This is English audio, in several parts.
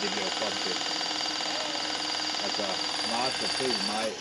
Det blir konstigt. Alltså, mat och film, nej.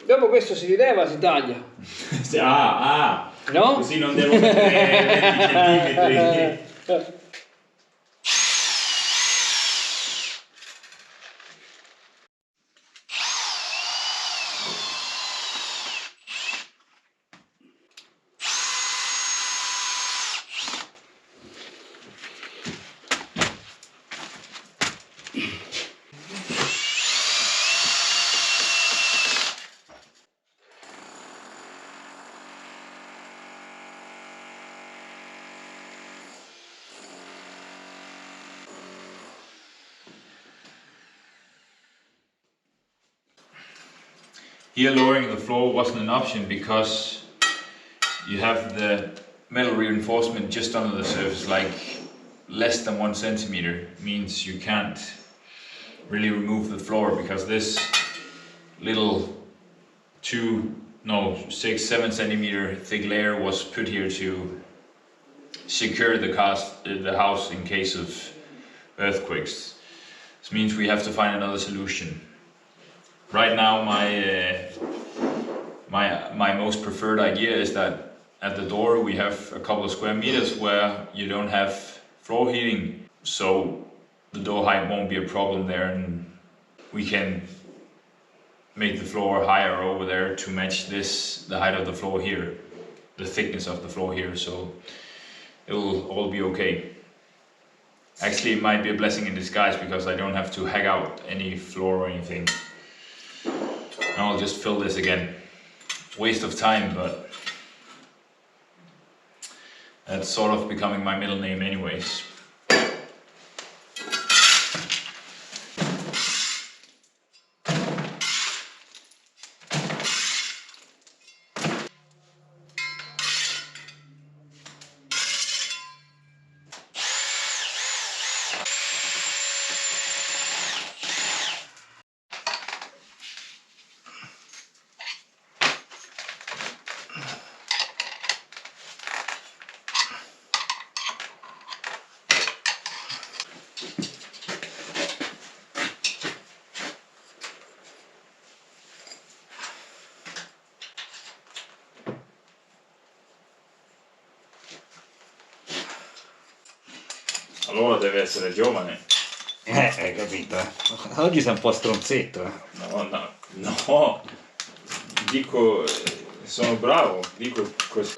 Dopo questo si rileva, si taglia. No? Così non devo mettere 20 centimetri. Here lowering the floor wasn't an option because you have the metal reinforcement just under the surface, like less than 1 centimeter, means you can't really remove the floor because this little 6-7 centimeter thick layer was put here to secure the house in case of earthquakes. This means we have to find another solution. Right now my most preferred idea is that at the door we have a couple of square meters where you don't have floor heating, so the door height won't be a problem there, and we can make the floor higher over there to match the height of the floor here, the thickness of the floor here, so it'll all be okay. Actually, it might be a blessing in disguise because I don't have to hack out any floor or anything. I'll just fill this again. Waste of time, but that's sort of becoming my middle name anyways. Allora deve essere giovane. Hai capito? Oggi sei un po' stronzetto. No. Dico, sono bravo, dico così.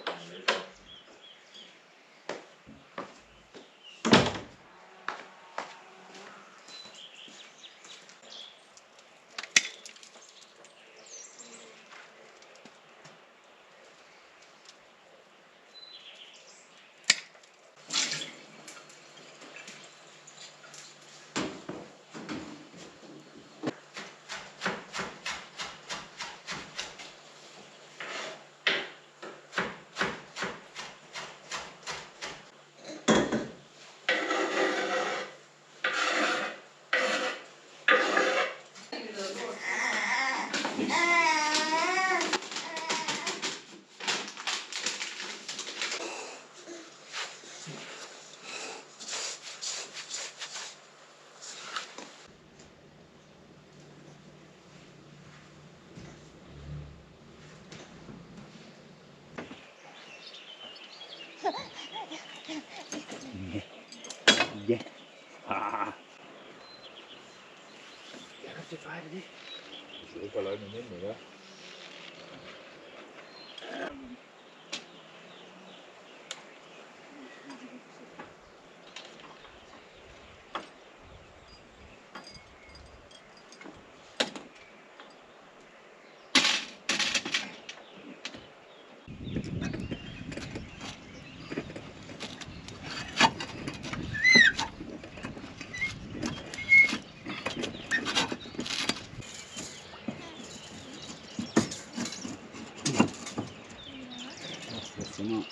Yeah. Ah. Jeg kan ikke fejle det. Så det falder ind i munden, ja. Sådan.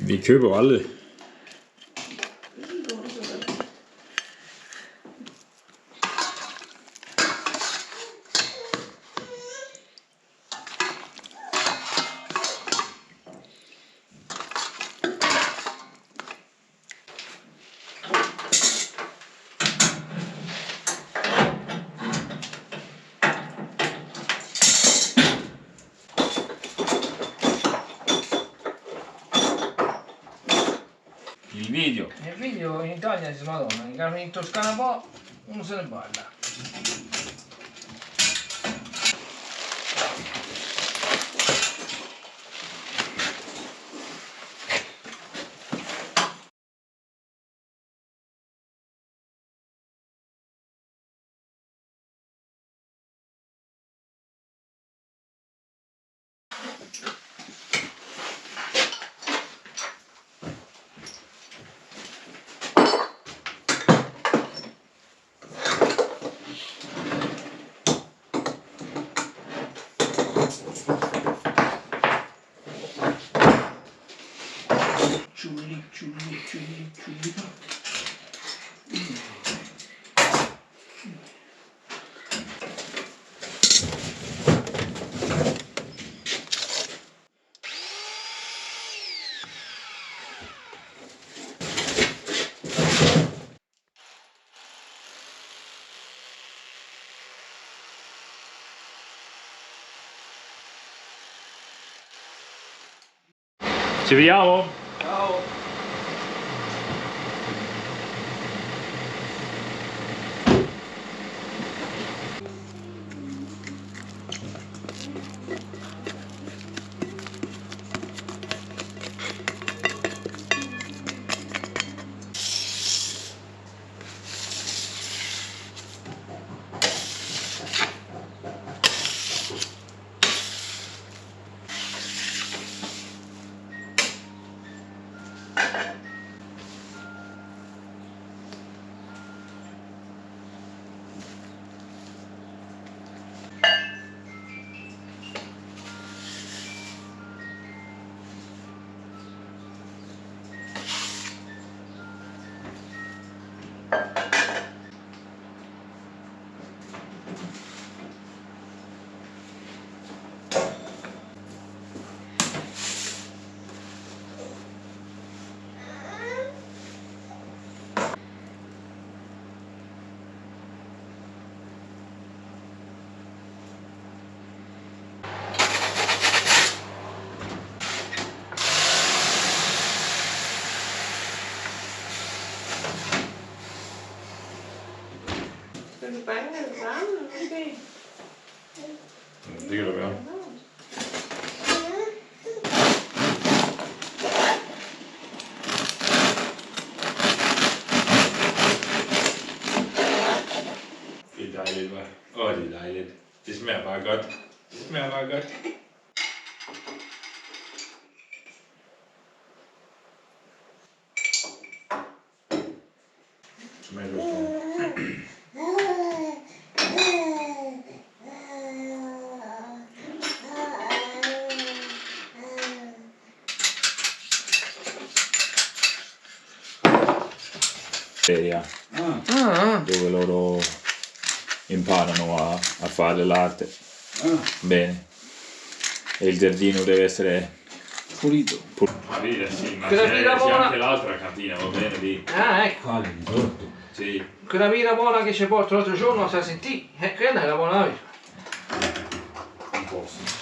Vi køber aldrig. Il video. Il video in Italia si Madonna, in Toscana un po' uno se ne parla. Ci vediamo? Ciao! Skal du banke det sammen, måske? Det kan det være. Det er dejligt, hva'? Åh, det er dejligt. Det smager bare godt. Det smager bare godt. Ja. Dove loro imparano a fare l'arte bene. E il giardino deve essere Pulito. Sì, ma Quella c'è birra buona. anche l'altra cantina, va bene lì. Ah, ecco. Quale di sotto? Sì. Quella birra buona che ci porto l'altro giorno, se la sentì? Quella è la buona birra. Non posso.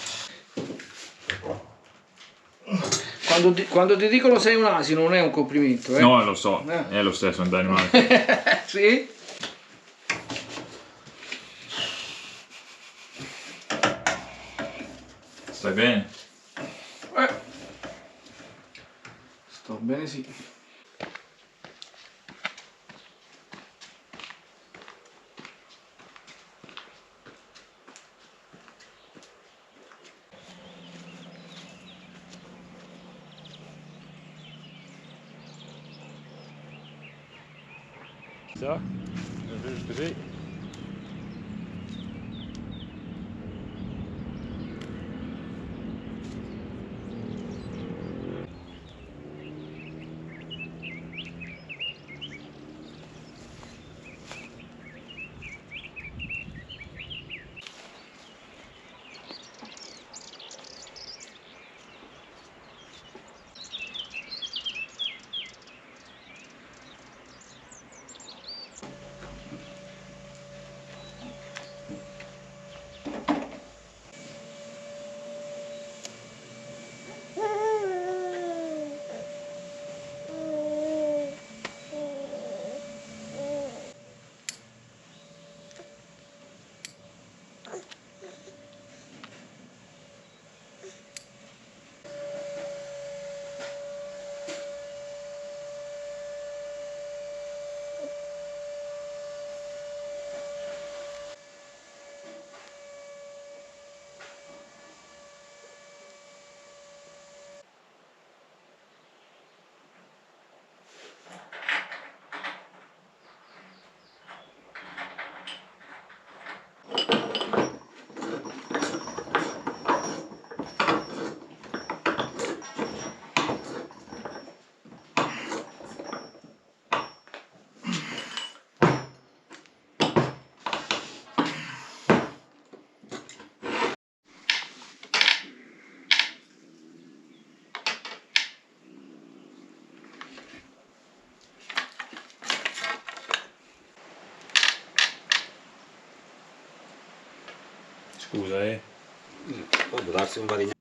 Quando ti dicono sei un asino non è un complimento, eh? No, lo so, è lo stesso, un animale. Sì? Stai bene? Sto bene, sì. Zo, dat is het così. Scusa, Può darsi un varignano.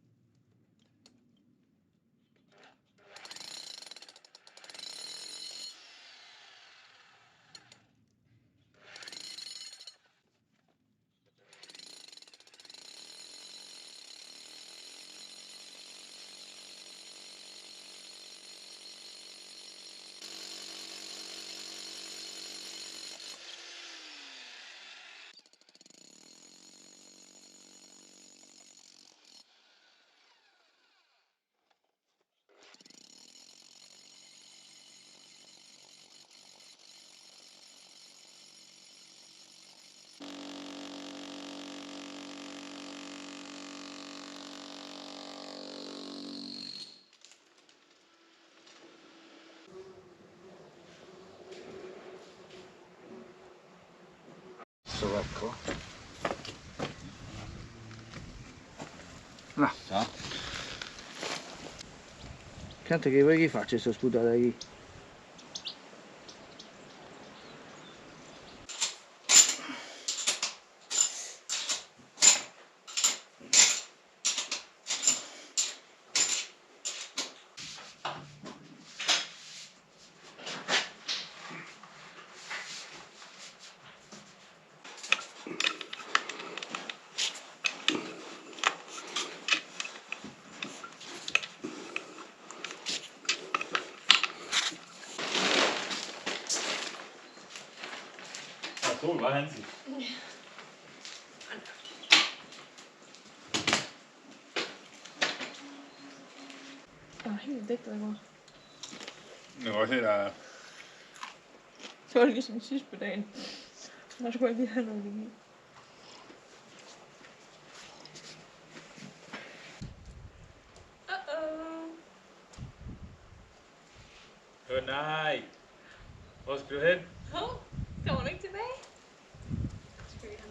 Ecco. No. Ciao. Canta che vuoi che faccia sto sputato qui? Cool, waar zijn ze? Helt dækt, hvor Nu også der. det var ligesom sidst på dagen. Der skulle jeg lige have noget energi. Good night. Hvor skal du hen? Hov, kommer du ikke tilbage? Skal vi have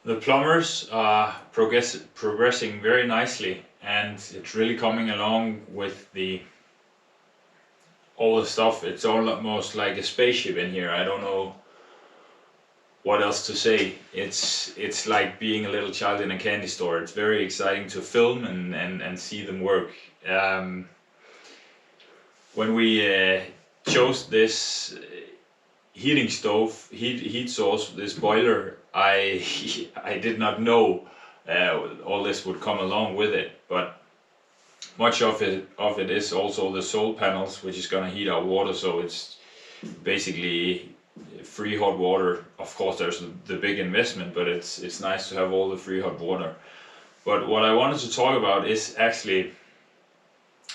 The plumbers are progressing very nicely, and it's really coming along with all the stuff. It's almost like a spaceship in here. I don't know what else to say. It's like being a little child in a candy store. It's very exciting to film and see them work. When we chose this heating stove, heat source, this boiler, I I did not know all this would come along with it, but much of it is also the solar panels, which is gonna heat our water, so it's basically free hot water. Of course, there's the big investment, but it's nice to have all the free hot water. But what I wanted to talk about is actually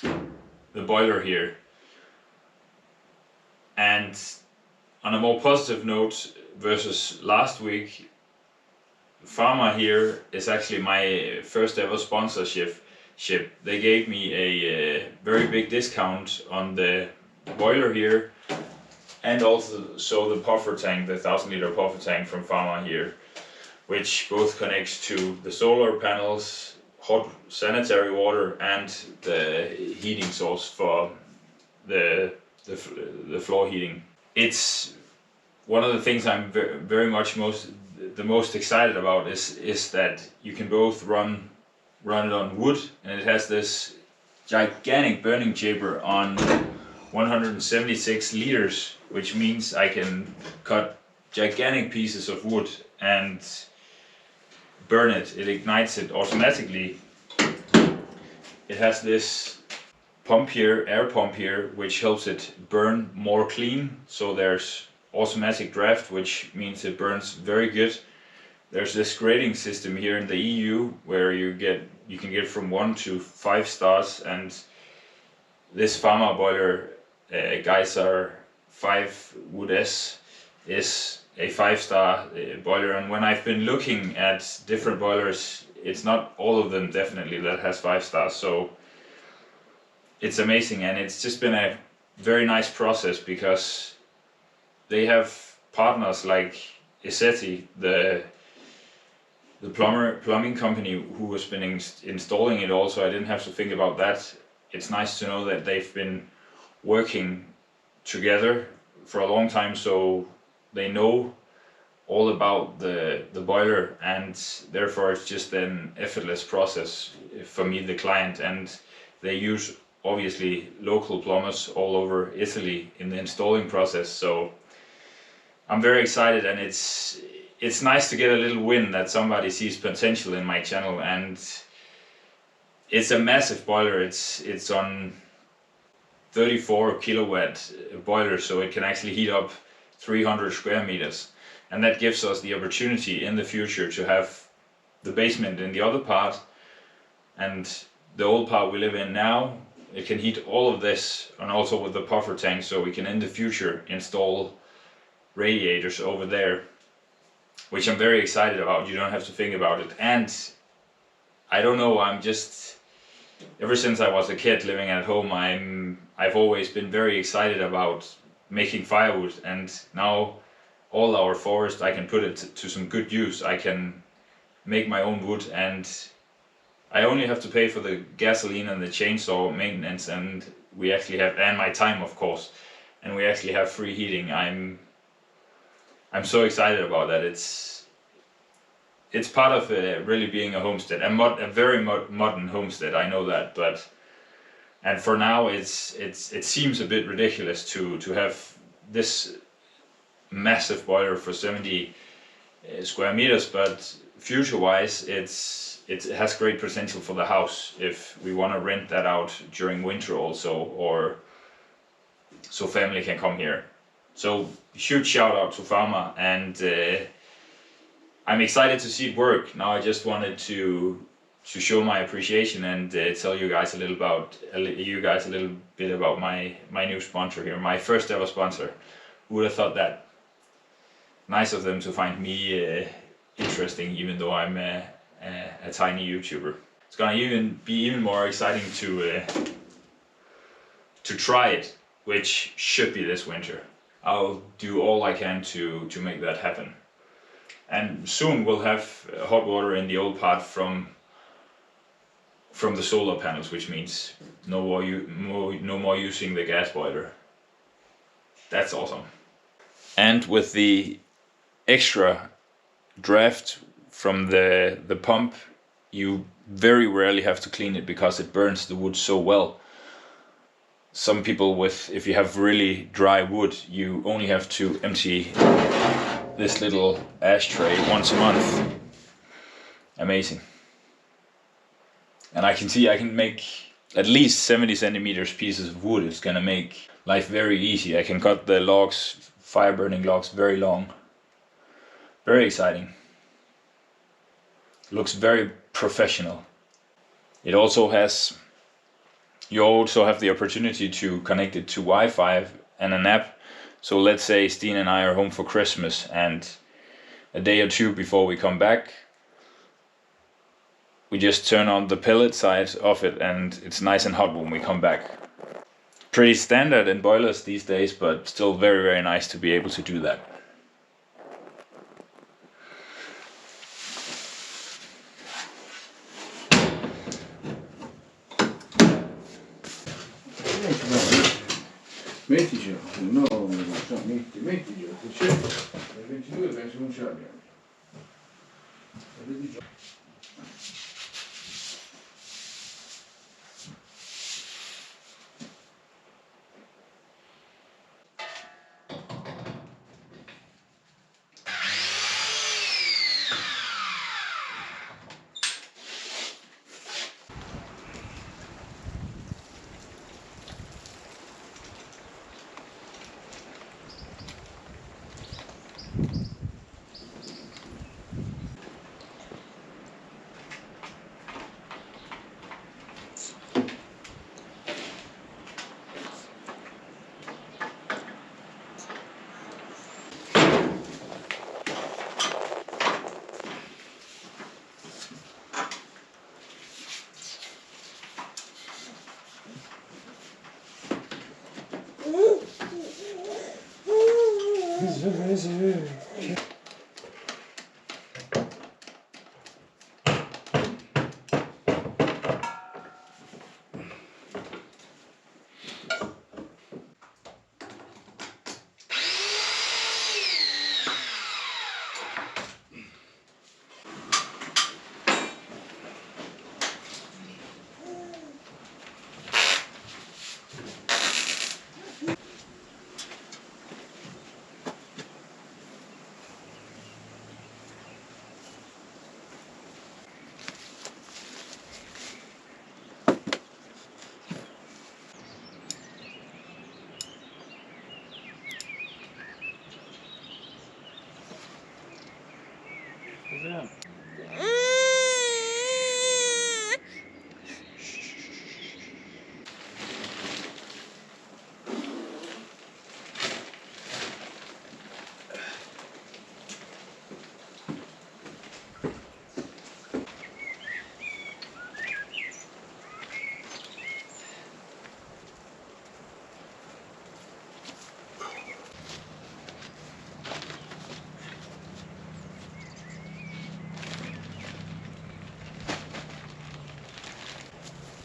the boiler here. And on a more positive note versus last week, Famar here is actually my first ever sponsorship. They gave me a very big discount on the boiler here, and also the puffer tank, the 1,000 liter puffer tank from Famar here, which both connects to the solar panels, hot sanitary water, and the heating source for the floor heating. It's one of the things I'm very much the most excited about is that you can both run it on wood, and it has this gigantic burning chamber on 176 liters, which means I can cut gigantic pieces of wood and burn it. It ignites it automatically. It has this pump here, air pump here, which helps it burn more clean. So there's automatic draft, which means it burns very good. There's this grading system here in the EU where you can get from 1 to 5 stars, and this Famar boiler, GeysirWood S, is a 5-star boiler. And when I've been looking at different boilers, it's not all of them definitely that has 5 stars. So it's amazing, and it's just been a very nice process because they have partners like Iseti, the plumbing company who has been installing it also. I didn't have to think about that. It's nice to know that they've been working together for a long time, so they know all about the boiler, and therefore it's just an effortless process for me, the client. And they use obviously local plumbers all over Italy in the installing process, so I'm very excited, and it's nice to get a little win that somebody sees potential in my channel. And it's a massive boiler. It's on 34 kilowatt boiler, so it can actually heat up 300 square meters, and that gives us the opportunity in the future to have the basement in the other part, and the old part we live in now, it can heat all of this, and also with the puffer tank, so we can in the future install radiators over there, which I'm very excited about. You don't have to think about it. And I don't know, I'm just, ever since I was a kid living at home, I've always been very excited about making firewood, and now all our forest, I can put it to some good use. I can make my own wood, and I only have to pay for the gasoline and the chainsaw maintenance, and we actually have, and my time of course, and we actually have free heating. I'm so excited about that. It's part of really being a homestead, a very modern homestead. I know that, and for now it seems a bit ridiculous to have this massive boiler for 70 square meters, but future-wise it has great potential for the house if we want to rent that out during winter also, or so family can come here. So huge shout out to Famar, and I'm excited to see it work. Now I just wanted to show my appreciation and tell you guys a little bit about my new sponsor here, my first ever sponsor. Who would have thought that? Nice of them to find me interesting, even though I'm a tiny YouTuber. It's gonna be even more exciting to try it, which should be this winter. I'll do all I can to make that happen. And soon we'll have hot water in the old part from the solar panels, which means no more using the gas boiler. That's awesome. And with the extra draft from the pump, you very rarely have to clean it because it burns the wood so well. Some people if you have really dry wood, you only have to empty this little ashtray once a month. Amazing. And I can see I can make at least 70 centimeters pieces of wood. It's gonna make life very easy. I can cut the logs, fire burning logs, very long. Very exciting. Looks very professional. It also has, you also have the opportunity to connect it to Wi-Fi and an app. So let's say Steen and I are home for Christmas, and a day or two before we come back, we just turn on the pellet side of it and it's nice and hot when we come back. Pretty standard in boilers these days, but still very, very nice to be able to do that. Metticelo, no, mettigelo, se c'è, il 22 penso non ce l'abbiamo.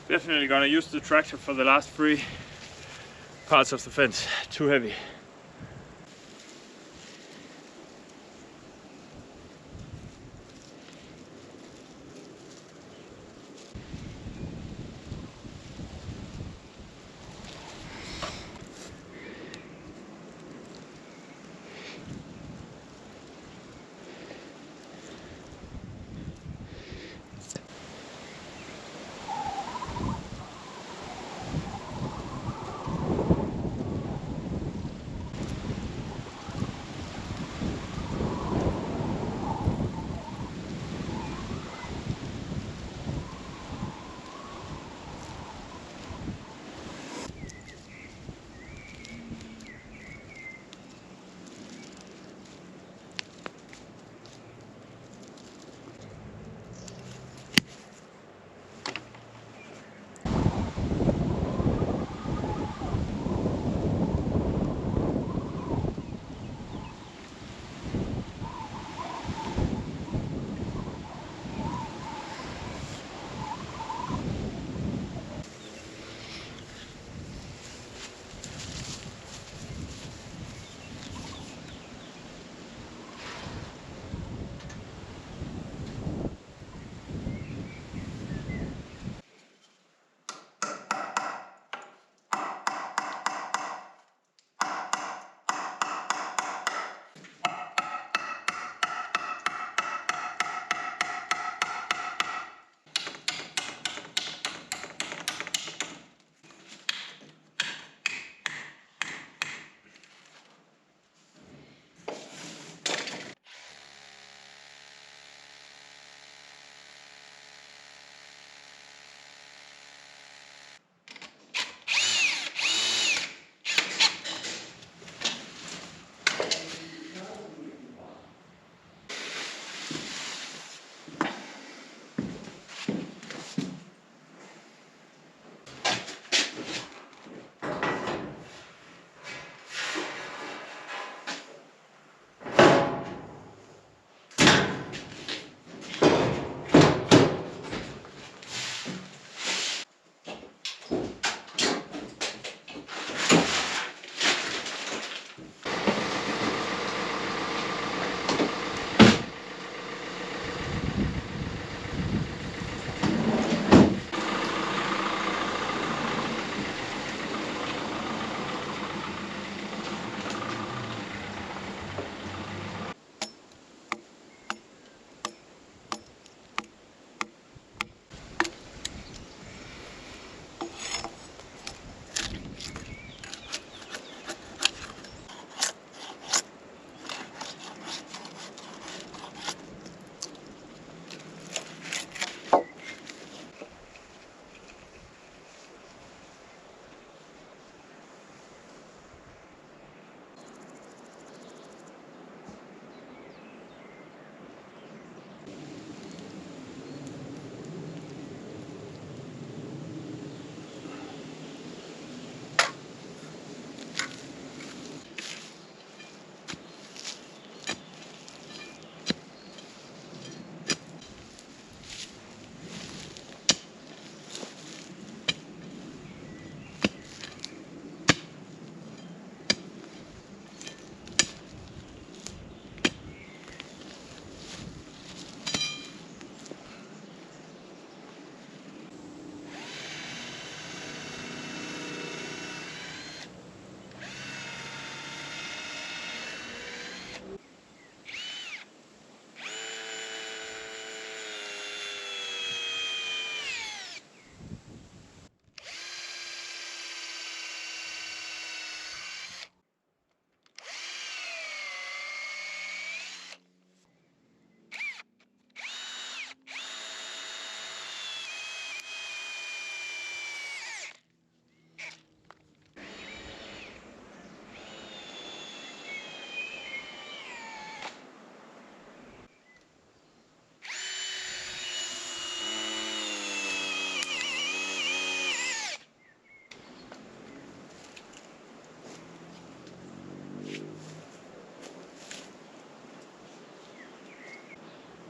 Definitely gonna use the tractor for the last 3 parts of the fence. Too heavy.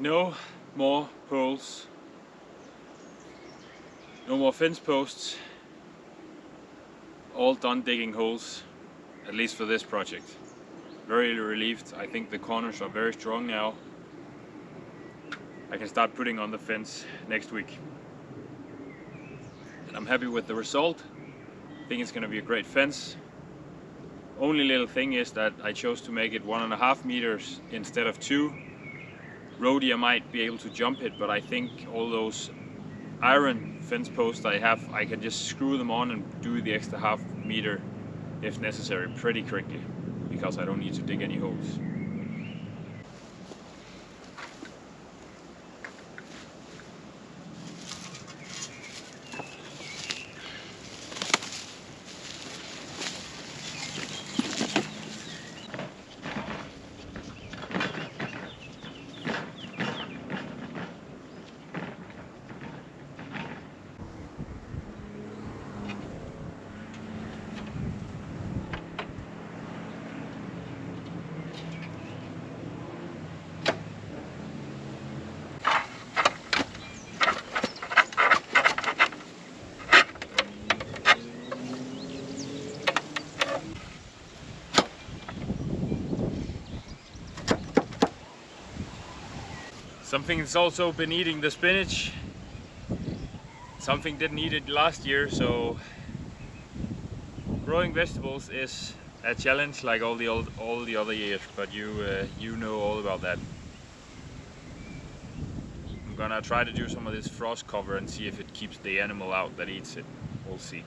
No more poles, no more fence posts, all done digging holes, at least for this project. Very relieved. I think the corners are very strong now. I can start putting on the fence next week. And I'm happy with the result. I think it's going to be a great fence. Only little thing is that I chose to make it 1.5 meters instead of 2. Rhodey, I might be able to jump it, but I think all those iron fence posts I have, I can just screw them on and do the extra 0.5 meter if necessary pretty quickly, because I don't need to dig any holes. Something that's also been eating the spinach. Something didn't eat it last year, so growing vegetables is a challenge like all the other years, but you know all about that. I'm gonna try to do some of this frost cover and see if it keeps the animal out that eats it. We'll see.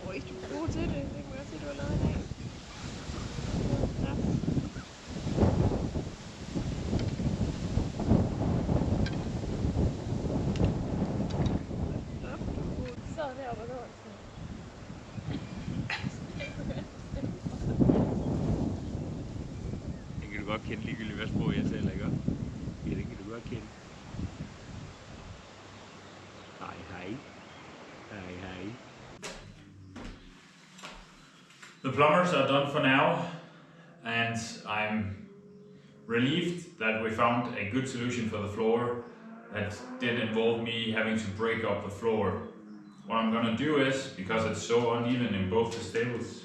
Oj, god tid. Det går jag till att lära dig. Så det var då. Det kan du godt kende ligegyldigt hvad sprog jeg taler, ikke? Ja, det kan du godt kende. Hej hej. Hej hej. The plumbers are done for now, and I'm relieved that we found a good solution for the floor that didn't involve me having to break up the floor. What I'm gonna do is, because it's so uneven in both the stables,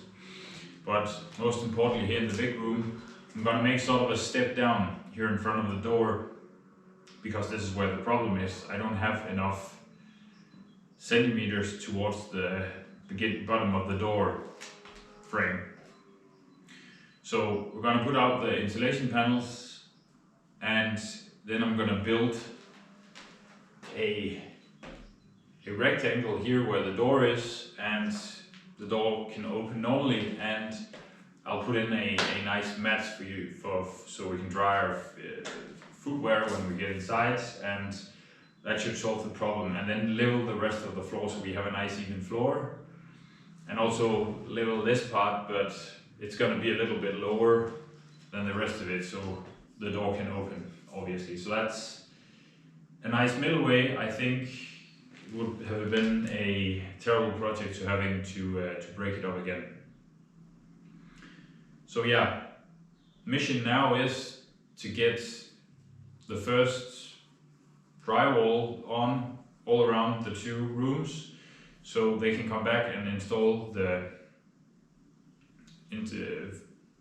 but most importantly here in the big room, I'm gonna make sort of a step down here in front of the door, because this is where the problem is. I don't have enough centimeters towards the bottom of the door frame. So we're gonna put out the insulation panels, and then I'm gonna build a rectangle here where the door is, and the door can open normally, and I'll put in a nice mat for you so we can dry our footwear when we get inside, and that should solve the problem. And then level the rest of the floor so we have a nice even floor, and also level this part, but it's going to be a little bit lower than the rest of it, so the door can open, obviously. So that's a nice middle way. I think it would have been a terrible project to having to break it up again. So yeah, mission now is to get the first drywall on all around the 2 rooms, so they can come back and install the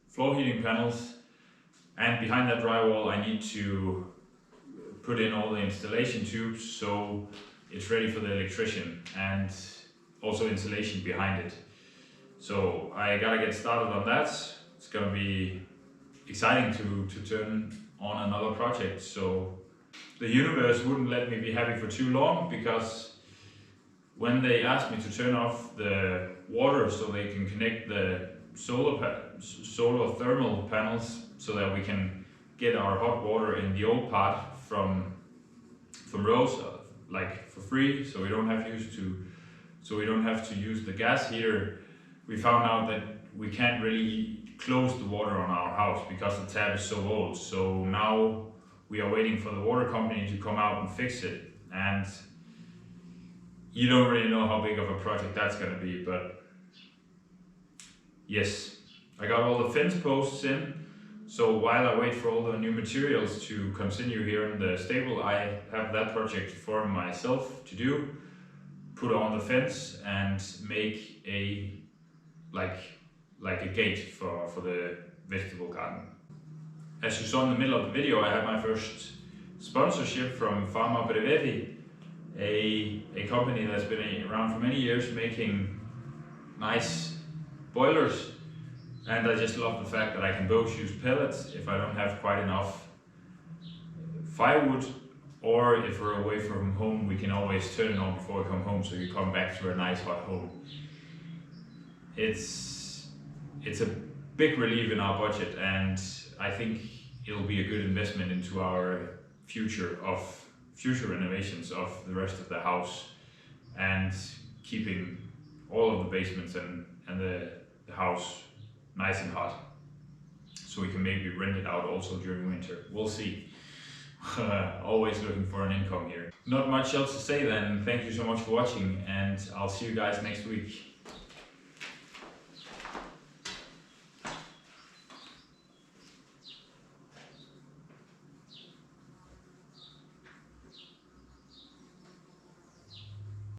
floor heating panels. And behind that drywall I need to put in all the installation tubes so it's ready for the electrician, and also insulation behind it. So I gotta get started on that. It's gonna be exciting to turn on another project. So the universe wouldn't let me be happy for too long, because when they asked me to turn off the water so they can connect the solar thermal panels so that we can get our hot water in the old part from Rose, like for free, so we don't have to use the gas heater, we found out that we can't really close the water on our house because the tap is so old. So now we are waiting for the water company to come out and fix it, and you don't really know how big of a project that's going to be. But yes, I got all the fence posts in, So while I wait for all the new materials to continue here in the stable, I have that project for myself to do. Put on the fence and make a like a gate for the vegetable garden. As you saw in the middle of the video, I had my first sponsorship from Famar Brevetti, a company that's been around for many years making nice boilers. And I just love the fact that I can both use pellets if I don't have quite enough firewood, or if we're away from home, we can always turn it on before we come home, so you come back to a nice hot home. It's a big relief in our budget, and I think it'll be a good investment into our future renovations of the rest of the house, and keeping all of the basements and the house nice and hot, so we can maybe rent it out also during winter. We'll see. Always looking for an income here. Not much else to say then. Thank you so much for watching, and I'll see you guys next week.